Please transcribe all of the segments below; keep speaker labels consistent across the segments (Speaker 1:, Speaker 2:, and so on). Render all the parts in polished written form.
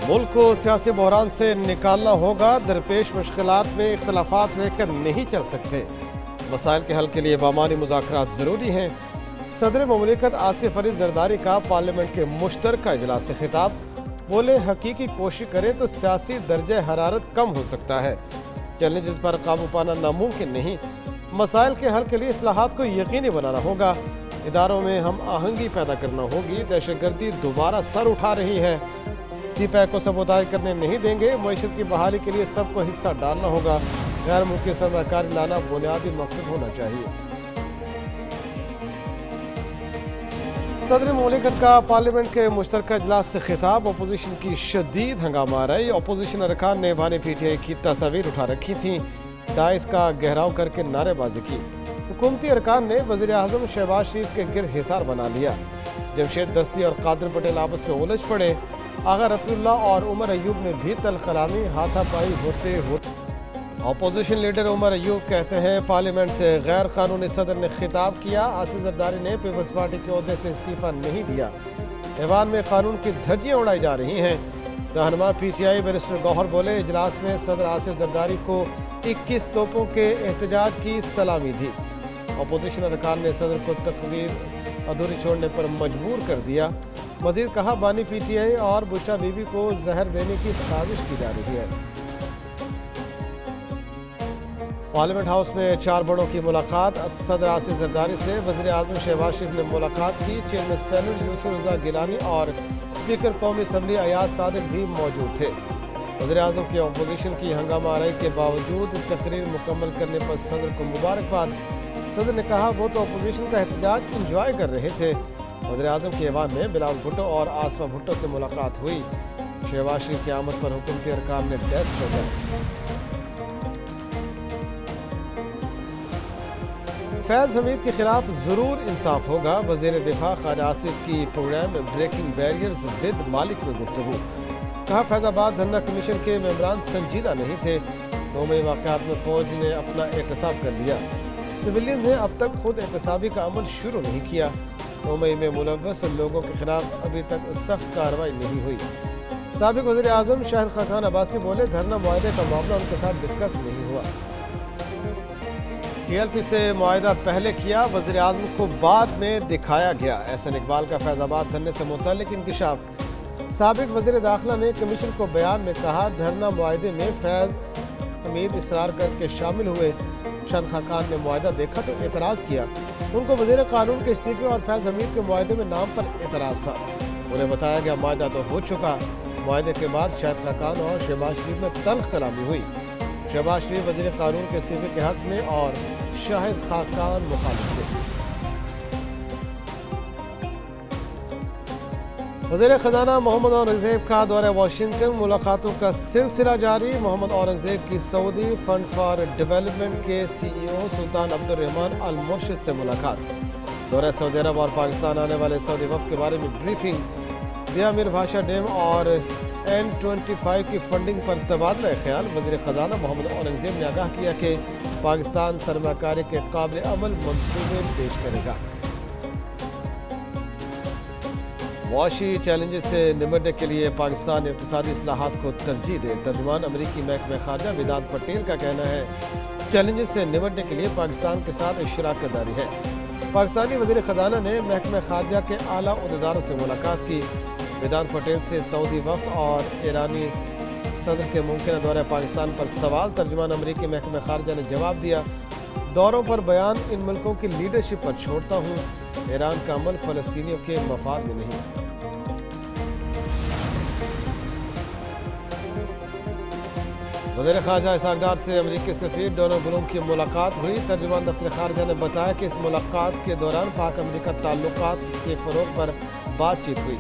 Speaker 1: ملک کو سیاسی بحران سے نکالنا ہوگا، درپیش مشکلات میں اختلافات لے کر نہیں چل سکتے، مسائل کے حل کے لیے بامانی مذاکرات ضروری ہیں۔ صدر مملکت آصف علی زرداری کا پارلیمنٹ کے مشترکہ اجلاس سے خطاب، بولے حقیقی کوشش کرے تو سیاسی درجہ حرارت کم ہو سکتا ہے، چیلنجز پر قابو پانا ناممکن نہیں، مسائل کے حل کے لیے اصلاحات کو یقینی بنانا ہوگا، اداروں میں ہم آہنگی پیدا کرنا ہوگی، دہشت گردی دوبارہ سر اٹھا رہی ہے، سی پیک کو سبودائی کرنے نہیں دیں گے، معیشت کی بحالی کے لیے سب کو حصہ ڈالنا ہوگا، غیر ملکی سرمایہ کاری لانا بنیادی مقصد ہونا چاہیے۔ صدر مملکت کا پارلیمنٹ کے مشترکہ اجلاس سے خطاب، اپوزیشن کی شدید ہنگامہ رہی، اپوزیشن ارکان نے بانی پی ٹی آئی کی تصاویر اٹھا رکھی تھیں، ڈائس کا گھیراؤ کر کے نعرے بازی کی، حکومتی ارکان نے وزیر اعظم شہباز شریف کے گرد حصار بنا لیا، جمشید دستی اور قادر پٹیل آپس میں الجھ پڑے، آغا رفیع اللہ اور عمر ایوب میں بھی تلخ کلامی ہاتھا پائی ہوتے اپوزیشن لیڈر عمر ایوب کہتے ہیں پارلیمنٹ سے غیر قانونی صدر نے خطاب کیا، آصف زرداری نے پیپلز پارٹی کے عہدے سے استعفیٰ نہیں دیا، ایوان میں قانون کی دھجیاں اڑائی جا رہی ہیں، رہنما پی ٹی آئی بیرسٹر گوہر بولے اجلاس میں صدر آصف زرداری کو 21 توپوں کے احتجاج کی سلامی دی، اپوزیشن ارکان نے صدر کو تقریر ادھوری چھوڑنے پر مجبور کر دیا، مزید کہا بانی پی ٹی آئی اور بشرا بی بی کو زہر دینے کی سازش کی جا رہی ہے۔ پارلیمنٹ ہاؤس میں 4 بڑوں کی ملاقات، صدر آصف زرداری سے وزیر اعظم شہباز شریف نے ملاقات کی، چیئرمین سینیٹ یوسف رضا گیلانی اور اسپیکر قومی اسمبلی ایاز صادق بھی موجود تھے۔ وزیر اعظم کی اپوزیشن کی ہنگامہ آرائی کے باوجود تقریر مکمل کرنے پر صدر کو مبارکباد، صدر نے کہا وہ تو اپوزیشن کا احتجاج انجوائے کر رہے تھے۔ وزیر اعظم کے ایوان میں بلاول بھٹو اور آصفہ بھٹو سے ملاقات ہوئی، شہباز شریف کی آمد پر حکومتی ارکان نے ڈیسک بجائے۔ فیض حمید کے خلاف ضرور انصاف ہوگا، وزیر دفاع خواجہ آصف کی پروگرام بریکنگ بیریئرز ود مالک میں گفتگو، کہا فیض آباد دھرنا کمیشن کے ممبران سنجیدہ نہیں تھے، 9 مئی واقعات میں فوج نے اپنا احتساب کر لیا، سویلین نے اب تک خود احتسابی کا عمل شروع نہیں کیا، 9 مئی میں ملوث لوگوں کے خلاف ابھی تک سخت کارروائی نہیں ہوئی، سابق وزیر اعظم شاہد خاقان عباسی بولے دھرنا معاہدے کا معاملہ ان کے ساتھ ڈسکس نہیں ہوا، ٹی ایل پی سے معاہدہ پہلے کیا، وزیر اعظم کو بعد میں دکھایا گیا، احسن اقبال کا فیض آباد دھرنے سے متعلق انکشاف، سابق وزیر داخلہ نے کمیشن کو بیان میں کہا دھرنا معاہدے میں فیض حمید اصرار کر کے شامل ہوئے، شاہد خاقان نے معاہدہ دیکھا تو اعتراض کیا، ان کو وزیر قانون کے استعفے اور فیض حمید کے معاہدے میں نام پر اعتراض تھا، انہیں بتایا گیا معاہدہ تو ہو چکا، معاہدے کے بعد شاہد خاقان اور شہباز شریف میں تلخ کلامی ہوئی، شہباز شریف وزیر قانون کے استعفے کے حق میں اور شاہد خاقان مخالف تھے۔ وزیر خزانہ محمد اورنگزیب کا دورہ واشنگٹن، ملاقاتوں کا سلسلہ جاری، محمد اورنگزیب کی سعودی فنڈ فار ڈیولپمنٹ کے سی ای او سلطان عبد الرحمن المرشد سے ملاقات، دورہ سعودی عرب اور پاکستان آنے والے سعودی وفد کے بارے میں بریفنگ، دیا میر بھاشا ڈیم اور N25 کی فنڈنگ پر تبادلہ خیال، وزیر خزانہ محمد اورنگزیب نے آگاہ کیا کہ پاکستان سرمایہ کاری کے قابل عمل منصوبے پیش کرے گا۔ معاشی چیلنجز سے نمٹنے کے لیے پاکستان اقتصادی اصلاحات کو ترجیح دے، ترجمان امریکی محکمہ خارجہ ویدانت پٹیل کا کہنا ہے چیلنجز سے نمٹنے کے لیے پاکستان کے ساتھ شراکت داری ہے۔ پاکستانی وزیر خزانہ نے محکمہ خارجہ کے اعلیٰ عہدیداروں سے ملاقات کی، ویدانت پٹیل سے سعودی وفد اور ایرانی صدر کے ممکنہ دورہ پاکستان پر سوال، ترجمان امریکی محکمہ خارجہ نے جواب دیا، دوروں پر بیان ان ملکوں کی لیڈرشپ پر چھوڑتا ہوں، ایران کا عمل فلسطینیوں کے مفاد میں نہیں۔ وزیر خارجہ اسحاق ڈار سے امریکی سفیر ڈونلڈ بلوم کی ملاقات ہوئی، ترجمان دفتر خارجہ نے بتایا کہ اس ملاقات کے دوران پاک امریکہ تعلقات کے فروغ پر بات چیت ہوئی،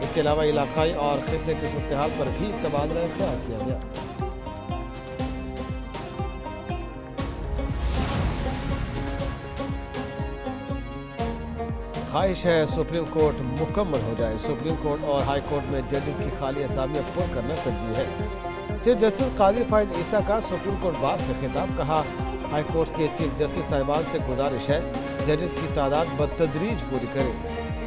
Speaker 1: اس کے علاوہ علاقائی اور خطے کی صورتحال پر بھی تبادلہ خیال کیا گیا۔ خواہش ہے سپریم کورٹ مکمل ہو جائے، سپریم کورٹ اور ہائی کورٹ میں ججز کی خالی اسامیاں پر کرنا ترجیح ہے، چیف جسٹس قاضی فائد عیسیٰ کا سپریم کورٹ بار سے خطاب، کہا ہائی کورٹ کے چیف جسٹس صاحبان سے گزارش ہے ججز کی تعداد بتدریج پوری کریں،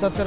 Speaker 1: 70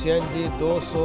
Speaker 1: CNG 200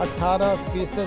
Speaker 1: 18%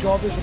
Speaker 1: 24